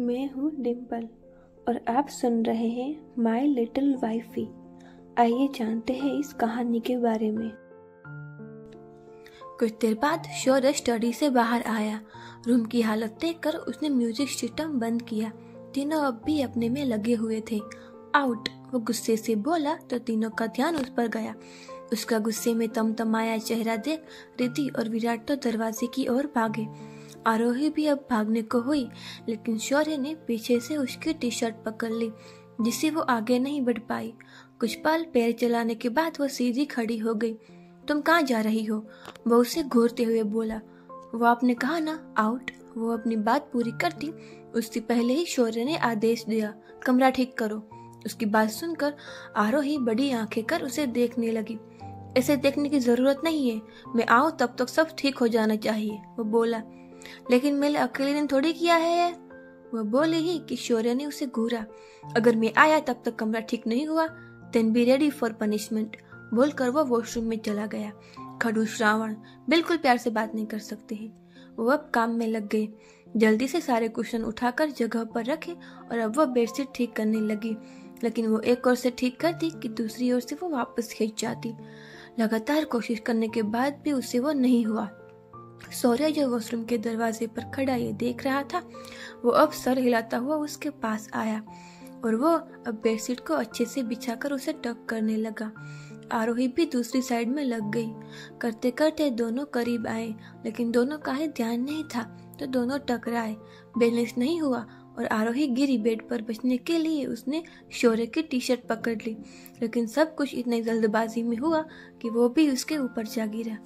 मैं हूँ डिम्पल और आप सुन रहे हैं माई लिटिल वाइफी। आइए जानते हैं इस कहानी के बारे में। कुछ देर बाद शौर्य स्टडी से बाहर आया। रूम की हालत देखकर उसने म्यूजिक सिस्टम बंद किया। तीनों अब भी अपने में लगे हुए थे। आउट, वो गुस्से से बोला तो तीनों का ध्यान उस पर गया। उसका गुस्से में तमतमाया चेहरा देख रिद्धि और विराट तो दरवाजे की ओर भागे। आरोही भी अब भागने को हुई, लेकिन शौर्य ने पीछे से उसकी टी शर्ट पकड़ ली, जिससे वो आगे नहीं बढ़ पाई। कुछ पल पैर चलाने के बाद वो सीधी खड़ी हो गई। तुम कहाँ जा रही हो? वो उसे घूरते हुए बोला। वो आपने कहा ना आउट। वो अपनी बात पूरी करती उससे पहले ही शौर्य ने आदेश दिया, कमरा ठीक करो। उसकी बात सुनकर आरोही बड़ी आंखें कर उसे देखने लगी। ऐसे देखने की जरूरत नहीं है, मैं आऊं तब तक सब ठीक हो जाना चाहिए, वो बोला। लेकिन मैंने अकेले ने थोड़ी किया है, वह बोली ही कि शौर्य ने उसे घूरा। अगर मैं आया तब तक कमरा ठीक नहीं हुआ, then be ready for punishment, बोलकर वो वॉशरूम में चला गया। खड़ूस रावण बिल्कुल प्यार से बात नहीं कर सकते हैं। वो अब काम में लग गए। जल्दी से सारे कुशन उठाकर जगह पर रखे और अब वह बेडशीट ठीक करने लगी, लेकिन वो एक ओर से ठीक करती कि दूसरी ओर से वो वापस खींच जाती। लगातार कोशिश करने के बाद भी उससे वो नहीं हुआ। शौर्य जो वॉशरूम के दरवाजे पर खड़ा ये देख रहा था, वो अब सर हिलाता हुआ उसके पास आया और वो अब बेडशीट को अच्छे से बिछाकर उसे टक करने लगा। आरोही भी दूसरी साइड में लग गई। करते करते दोनों करीब आए, लेकिन दोनों का ही ध्यान नहीं था तो दोनों टकराए। बैलेंस नहीं हुआ और आरोही गिरी। बेड पर बचने के लिए उसने शौर्य की टी शर्ट पकड़ ली, लेकिन सब कुछ इतनी जल्दबाजी में हुआ कि वो भी उसके ऊपर जा गिरा।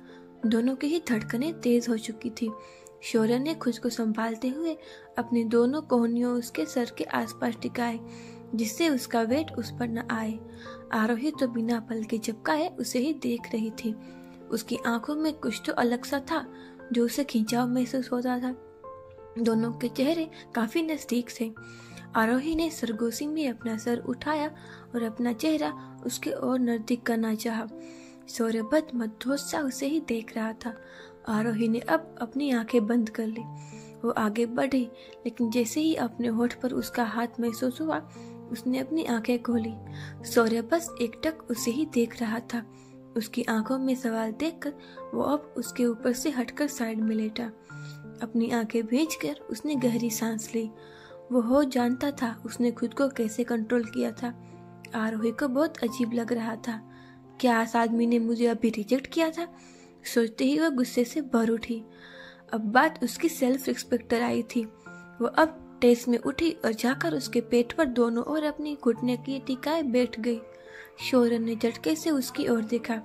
दोनों की ही धड़कनें तेज हो चुकी थी। शौर्य ने खुद को संभालते हुए अपनी दोनों कोहनियों उसके सर के आसपास टिकाए, जिससे उसका वेट उस पर न आए। आरोही तो बिना पल के झपकाए उसे ही देख रही थी। उसकी आंखों में कुछ तो अलग सा था जो उसे खिंचाव महसूस होता था। दोनों के चेहरे काफी नजदीक थे। आरोही ने सरगोशी में अपना सर उठाया और अपना चेहरा उसके और नजदीक करना चाहा। शौर्य बद मदहोश सा उसे ही देख रहा था। आरोही ने अब अपनी आंखें बंद कर ली। वो आगे बढ़ी, लेकिन जैसे ही अपने होठ पर उसका हाथ महसूस हुआ, उसने अपनी आंखें खोली। शौर्य बस एकटक उसे ही देख रहा था। उसकी आंखों में सवाल देखकर वो अब उसके ऊपर से हटकर साइड में लेटा। अपनी आंखें भींचकर उसने गहरी सांस ली। वो हो जानता था उसने खुद को कैसे कंट्रोल किया था। आरोही को बहुत अजीब लग रहा था। क्या इस आदमी ने मुझे अभी रिजेक्ट किया था? सोचते ही वह गुस्से से भर उठी। अब बात उसकी सेल्फ रिस्पेक्ट पर आई थी। वो अब टेस में उठी और जाकर उसके पेट पर दोनों ओर अपनी घुटने की टिकाए बैठ गई। शौर्य ने झटके से उसकी ओर देखा।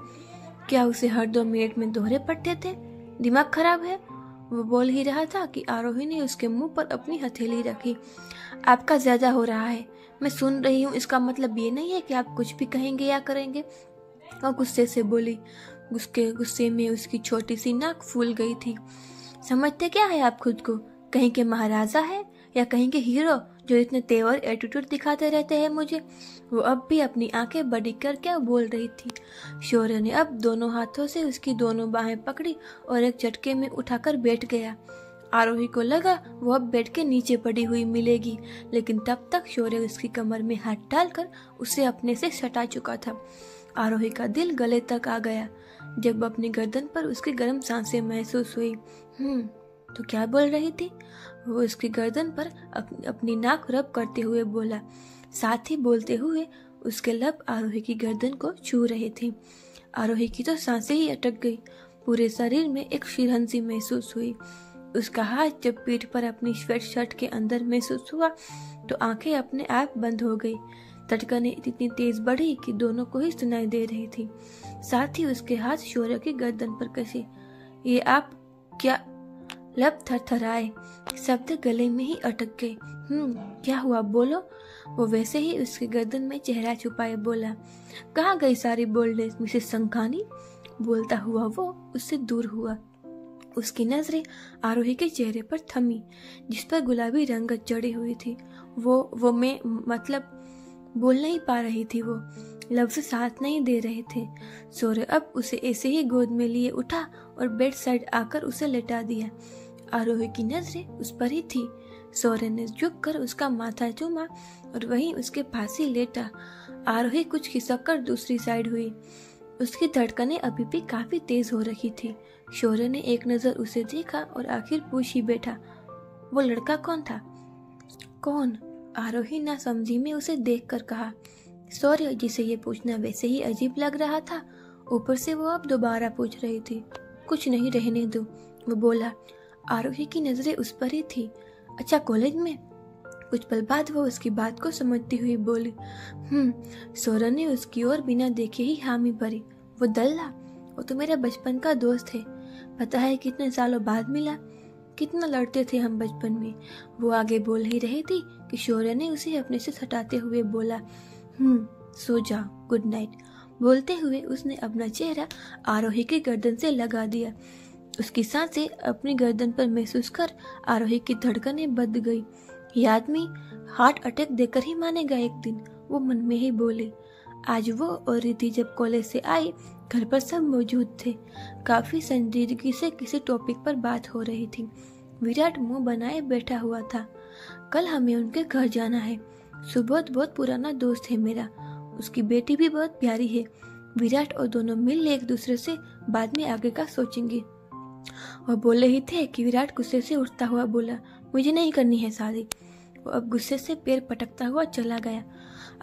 क्या उसे हर 2 मिनट में दोहरे पड़ते थे? दिमाग खराब है? वो बोल ही रहा था कि आरोही ने उसके मुंह पर अपनी हथेली रखी। आपका ज्यादा हो रहा है, मैं सुन रही हूँ, इसका मतलब ये नहीं है कि आप कुछ भी कहेंगे या करेंगे, वो गुस्से से बोली। गुस्से में उसकी छोटी सी नाक फूल गई थी। समझते क्या है आप खुद को? कहीं के महाराजा है या कहीं के हीरो जो इतने तेवर एटीट्यूड दिखाते रहते हैं मुझे? वो अब भी अपनी आंखें बड़ी कर क्या बोल रही थी। शौर्य ने अब दोनों हाथों से उसकी दोनों बाहें पकड़ी और एक झटके में उठाकर बैठ गया। आरोही को लगा वो अब बेड के नीचे पड़ी हुई मिलेगी, लेकिन तब तक शौर्य उसकी कमर में हाथ डालकर उसे अपने से सटा चुका था। आरोही का दिल गले तक आ गया जब अपनी गर्दन पर उसकी गर्म सांसें महसूस हुई। तो क्या बोल रही थी? वो उसकी गर्दन पर अपनी नाक रब करते हुए बोला। साथ ही बोलते हुए उसके लब आरोही की गर्दन को छू रहे थे। आरोही की तो सांसें ही अटक गई। पूरे शरीर में एक शिरहंसी महसूस हुई। उसका हाथ जब पीठ पर अपनी स्वेट शर्ट के अंदर महसूस हुआ तो आंखें अपने आप बंद हो गई। धड़कनें इतनी तेज बढ़ी कि दोनों को ही सुनाई दे रही थी। साथ ही उसके हाथ शौर्य की गर्दन पर कसे। ये आप क्या? लब थरथराए, शब्द गले में ही अटक गए। क्या हुआ, बोलो? वो वैसे ही उसके गर्दन में चेहरा छुपाए बोला। कहाँ गई सारी बोल्डनेस मिसेस संखानी? बोलता हुआ वो उससे दूर हुआ। उसकी नजरें आरोही के चेहरे पर थमी, जिस पर गुलाबी रंगत चढ़ी हुई थी। वो मैं मतलब बोल नहीं पा रही थी। वो लफ्ज साथ नहीं दे रहे थे। शौर्य अब उसे ऐसे ही गोद में लिए उठा और बेड साइड आकर उसे लेटा दिया। आरोही की नजरें उस पर ही थी। सौर्य ने झुककर उसका माथा चूमा और वहीं उसके पास ही लेटा। आरोही कुछ खिसक कर दूसरी साइड हुई। उसकी धड़कनें अभी भी काफी तेज हो रही थी। शौर्य ने एक नजर उसे देखा और आखिर पूछ ही बैठा, वो लड़का कौन था? कौन? आरोही ना समझी में उसे देखकर कहा। शौर्य, जिसे ये पूछना वैसे ही अजीब लग रहा था, ऊपर से वो अब दोबारा पूछ रही थी। कुछ नहीं, रहने दो, वो बोला। आरोही की नजरें उस पर ही थी। अच्छा, कॉलेज में? कुछ पल बाद वो उसकी बात को समझती हुई बोली। सौरभ ने उसकी ओर बिना देखे ही हामी भरी। वो दल्ला, वो तो मेरा बचपन का दोस्त है। पता है कितने सालों बाद मिला, कितना लड़ते थे हम बचपन में। वो आगे बोल ही रही थी कि शौर्य ने उसे अपने से हटाते हुए बोला, सो जाओ, गुड नाइट। बोलते हुए उसने अपना चेहरा आरोही की गर्दन से लगा दिया। उसकी सांसें अपनी गर्दन पर महसूस कर आरोही की धड़कनें बंध गई। ये आदमी हार्ट अटैक देकर ही मानेगा एक दिन, वो मन में ही बोली। आज वो और रिद्धि जब कॉलेज से आई, घर पर सब मौजूद थे। काफी संजीदगी से किसी टॉपिक पर बात हो रही थी। विराट मुंह बनाए बैठा हुआ था। कल हमें उनके घर जाना है। सुबोध बहुत पुराना दोस्त है मेरा, उसकी बेटी भी बहुत प्यारी है। विराट और दोनों मिल एक दूसरे से बाद में आगे का सोचेंगे। वह बोले ही थे कि विराट गुस्से से उठता हुआ बोला, मुझे नहीं करनी है शादी। वो अब गुस्से से पैर पटकता हुआ चला गया।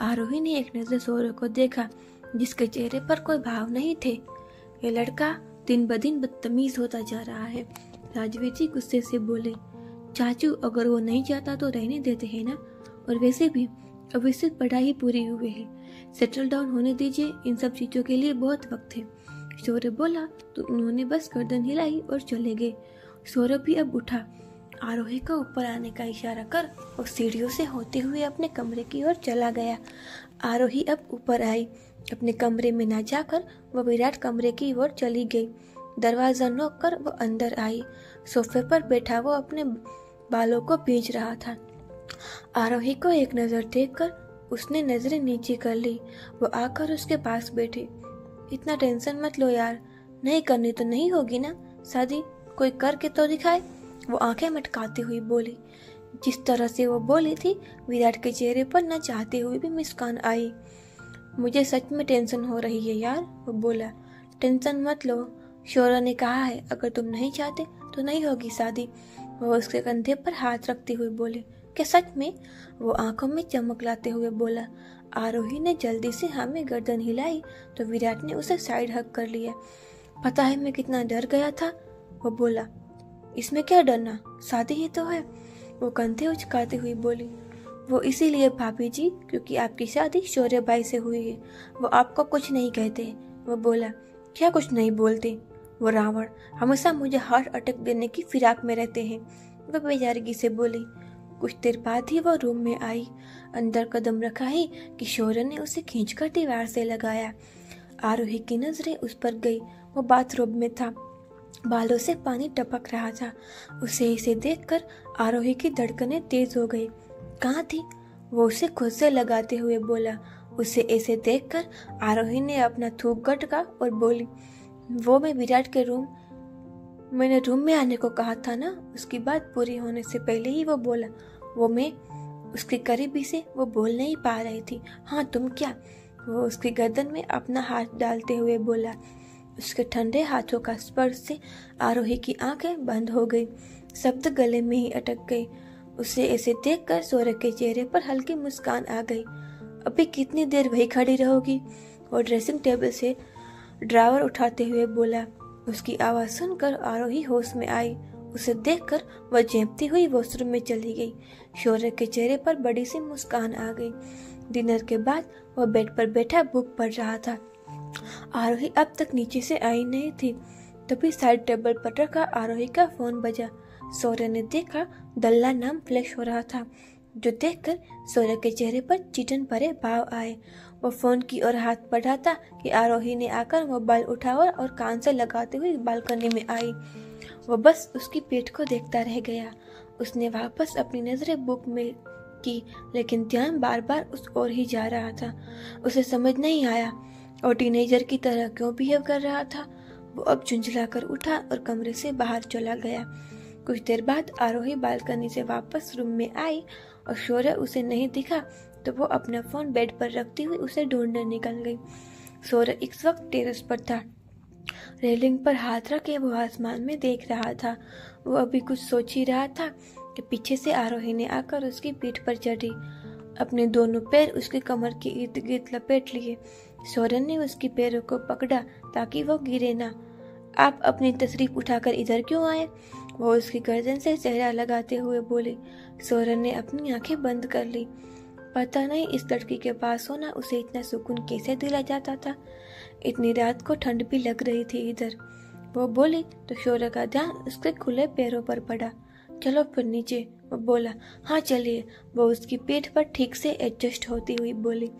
आरोही ने एक नजर सौरभ को देखा, जिसके चेहरे पर कोई भाव नहीं थे। ये लड़का दिन ब दिन बदतमीज होता जा रहा है। राजवीर जी गुस्से से बोले, चाचू, अगर वो नहीं चाहता तो रहने देते हैं ना। और वैसे भी अभी सिर्फ पढ़ाई पूरी हुई है, सेटल डाउन होने दीजिए, इन सब चीजों के लिए बहुत वक्त है। सौरभ बोला तो उन्होंने बस गर्दन हिलाई और चले गए। सौरभ भी अब उठा। आरोही को ऊपर आने का इशारा कर और सीढ़ियों से होते हुए अपने कमरे की ओर चला गया। आरोही अब ऊपर आई। अपने कमरे में न जाकर वह विराट कमरे की ओर चली गई। दरवाजा नोक कर वो अंदर आई। सोफे पर बैठा वो अपने बालों को भींच रहा था। आरोही को एक नजर देखकर उसने नजरें नीचे कर ली। वो आकर उसके पास बैठी। इतना टेंशन मत लो यार, नहीं करनी तो नहीं होगी ना शादी, कोई करके तो दिखाए, वो आंखें मटकाती हुई बोली। जिस तरह से वो बोली थी, विराट के चेहरे पर न चाहते हुए भी मुस्कान आई। मुझे सच में टेंशन हो रही है यार, वो बोला। टेंशन मत लो, शौर्य ने कहा है अगर तुम नहीं चाहते तो नहीं होगी शादी। वो उसके कंधे पर हाथ रखते हुए बोले, क्या सच में? वो आंखों में चमक लाते हुए बोला। आरोही ने जल्दी से हाँ में गर्दन हिलाई तो विराट ने उसे साइड हक कर लिया। पता है मैं कितना डर गया था, वो बोला। इसमें क्या डरना, शादी ही तो है, वो कंधे उचकाते हुए बोली। वो इसीलिए भाभी जी क्योंकि आपकी शादी शौर्य भाई से हुई है, वो आपको कुछ नहीं कहते, वो बोला। क्या कुछ नहीं बोलते? वो रावण हमेशा मुझे हार्ट अटैक देने की फिराक में रहते हैं, वो बेचारगी से बोली। कुछ देर बाद ही वो रूम में आई। अंदर कदम रखा ही कि शौर्य ने उसे खींचकर दीवार से लगाया। आरोही की नजरें उस पर गई। वो बाथरूम में था, बालों से पानी टपक रहा था। उसे इसे देखकर आरोही की धड़कनें तेज हो गई। कहाँ थी? वो उसे खुद से लगाते हुए बोला। उसे ऐसे देखकर आरोही ने अपना थूक गटका और बोली, वो मैं विराट के रूम, मैंने रूम में आने को कहा था ना। उसकी बात पूरी होने से पहले ही वो बोला। वो मैं, उसके करीबी से वो बोल नहीं पा रही थी। हाँ तुम क्या? वो उसकी गर्दन में अपना हाथ डालते हुए बोला। उसके ठंडे हाथों का स्पर्श से आरोही की आंखें बंद हो गई। शब्द गले में ही अटक गई। उसे ऐसे देखकर सौरभ के चेहरे पर हल्की मुस्कान आ गई। अभी कितनी देर वही खड़ी रहोगी? और ड्रेसिंग टेबल से ड्रावर उठाते हुए बोला। उसकी आवाज सुनकर आरोही होश में आई। उसे देखकर वह चेंपती हुई वॉशरूम में चली गई। शौर्य के चेहरे पर बड़ी सी मुस्कान आ गई। डिनर के बाद वह बेड पर बैठा बुक पढ़ रहा था। आरोही अब तक नीचे से आई नहीं थी। तभी साइड टेबल पर रखा आरोही का फोन बजा। शौर्य ने देखा दल्ला नाम फ्लैश हो रहा था, जो देखकर शौर्य के चेहरे पर चिटन भरे भाव आए। वो फोन की ओर हाथ बढ़ाता कि आरोही ने आकर मोबाइल उठाया और कान से लगाते हुए बालकनी में आई। वो बस उसकी पीठ को देखता रह गया। उसने वापस अपनी नजरें बुक में की, लेकिन ध्यान बार बार उस ओर ही जा रहा था। उसे समझ नहीं आया और टीनेजर की तरह क्यों बिहेव कर रहा था। वो अब झुंझला कर उठा और कमरे से बाहर चला गया। कुछ देर बाद आरोही बालकनी से वापस रूम में आई और शौर्य उसे नहीं दिखा तो वो अपना फोन बेड पर रखती हुई उसे ढूंढने निकल गई। शौर्य इस वक्त टेरेस पर था। रेलिंग पर हाथ रखे वो आसमान में देख रहा था। वो अभी कुछ सोच ही रहा था कि पीछे से आरोही ने आकर उसकी पीठ पर चढ़ी, अपने दोनों पैर उसके कमर के इर्द गिर्द लपेट लिए। शौर्य ने उसके पैरों को पकड़ा ताकि वो गिरे ना। आप अपनी तशरीफ उठाकर इधर क्यों आए? वो उसकी गर्दन से चेहरा लगाते हुए बोली। शौर्य ने अपनी आंखें बंद कर ली। पता नहीं इस लड़की के पास होना उसे इतना सुकून कैसे दिला जाता था। इतनी रात को ठंड भी लग रही थी इधर। वो बोली तो शौर्य का ध्यान उसके खुले पैरों पर पड़ा। चलो फिर नीचे, वो बोला। हाँ चलिए, वो उसकी पीठ पर ठीक से एडजस्ट होती हुई बोली।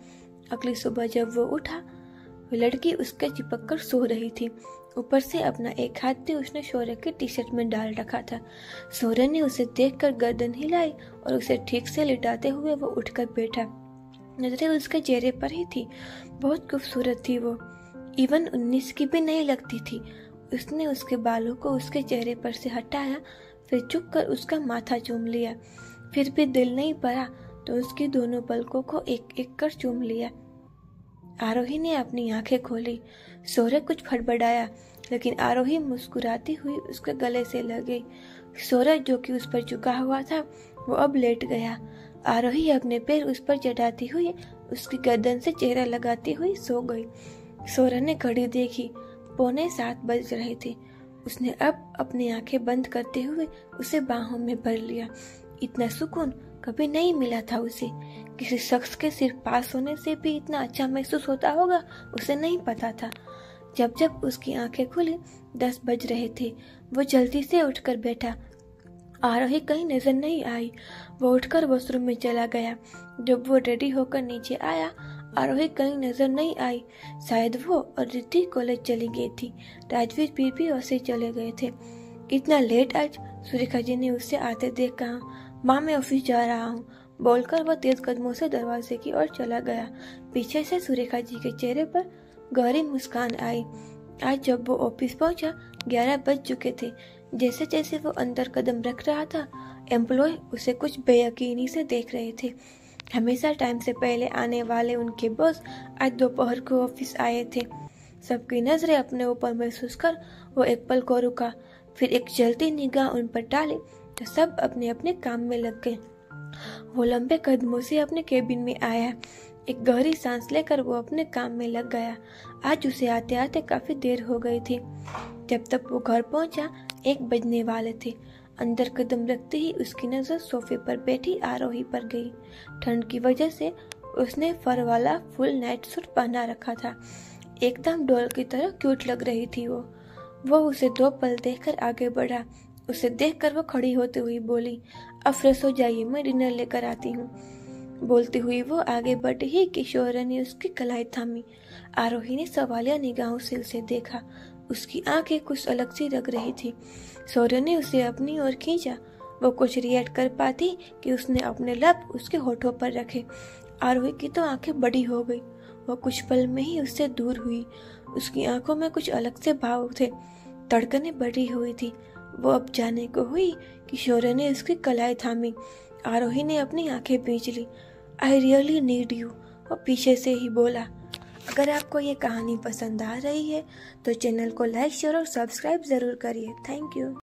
अगली सुबह जब वो उठा, वो लड़की उसके चिपक कर सो रही थी। ऊपर से अपना एक हाथ भी उसने शौर्य के टी शर्ट में डाल रखा था। शौर्य ने उसे देखकर गर्दन हिलाई और उसे ठीक से लिटाते हुए वो उठकर बैठा। नजरें उसके चेहरे पर ही थी। बहुत खूबसूरत थी वो, इवन 19 की भी नहीं लगती थी। उसने उसके बालों को उसके चेहरे पर से हटाया, फिर चुप कर उसका माथा चूम लिया। फिर भी दिल नहीं भरा तो उसकी दोनों पलकों को एक एक कर चूम लिया। आरोही ने अपनी आंखें खोली। शौर्य कुछ फड़फड़ाया, लेकिन आरोही मुस्कुराती हुई उसके गले से लग गई। शौर्य जो कि उस पर झुका हुआ था वो अब लेट गया। आरोही अपने पैर उस पर चढ़ाती हुई उसकी गर्दन से चेहरा लगाती हुई सो गई। शौर्य ने घड़ी देखी, 6:45 बज रहे थे। उसने अब अपनी आंखें बंद करते हुए उसे बाहों में भर लिया। इतना सुकून कभी नहीं मिला था उसे। किसी शख्स के सिर्फ पास होने से भी इतना अच्छा महसूस होता होगा उसे नहीं पता था। जब जब उसकी आंखें खुली 10 बज रहे थे। वो जल्दी से उठकर बैठा। आरोही कहीं नजर नहीं आई। वो उठकर वॉशरूम में चला गया। जब वो रेडी होकर नीचे आया, आरोही कहीं नजर नहीं आई। शायद वो और रिद्धि कॉलेज चली गई थी। राजवीर भी वैसे चले गए थे। इतना लेट आज? सुरेखा जी ने उससे आते देख कहा। माँ, मैं ऑफिस जा रहा हूँ, बोलकर वो तेज कदमों से दरवाजे की ओर चला गया। पीछे से सुरेखा जी के चेहरे पर गहरी मुस्कान आई। आज जब वो ऑफिस पहुंचा 11 बज चुके थे। जैसे जैसे वो अंदर कदम रख रहा था, एम्प्लॉय उसे कुछ बेयकीनी से देख रहे थे। हमेशा टाइम से पहले आने वाले उनके बॉस आज दोपहर को ऑफिस आए थे। सबकी नजरें अपने ऊपर महसूस कर वो एक पल को रुका, फिर एक जलती निगाह उन पर डाली तो सब अपने अपने काम में लग गए। वो लंबे कदमों से अपने केबिन में आया। एक गहरी सांस लेकर वो अपने काम में लग गया। आज उसे आते आते काफी देर हो गई थी। जब तक वो घर पहुंचा 1 बजने वाले थे। अंदर कदम रखते ही उसकी नजर सोफे पर बैठी आरोही पर गई। ठंड की वजह से उसने फर वाला फुल नाइट सूट पहना रखा था। एकदम डॉल की तरह क्यूट लग रही थी वो उसे 2 पल देखकर आगे बढ़ा। उसे देखकर वो खड़ी होती हुई बोली, अब फ्रेश हो जाइए, मैं डिनर लेकर आती हूँ। बोलती हुई वो आगे बढ़ी ही कि शौर्य ने उसकी कलाई थामी। आरोही ने सवालिया निगाहों से उसे देखा। उसकी आंखें कुछ अलग सी लग रही थी। शौर्य ने उसे अपनी ओर खींचा। वो कुछ रिएक्ट कर पाती कि उसने अपने लब उसके होठों पर रखे। आरोही की तो आंखें बड़ी हो गई। वो कुछ पल में ही उससे दूर हुई। उसकी आंखों में कुछ अलग से भाव थे। धड़कनें बढ़ी हुई थी। वो अब जाने को हुई कि शौर्य ने उसकी कलाई थामी। आरोही ने अपनी आंखें भींच ली। आई रियली नीड यू, वो पीछे से ही बोला। अगर आपको ये कहानी पसंद आ रही है तो चैनल को लाइक, शेयर और सब्सक्राइब जरूर करिए। Thank you.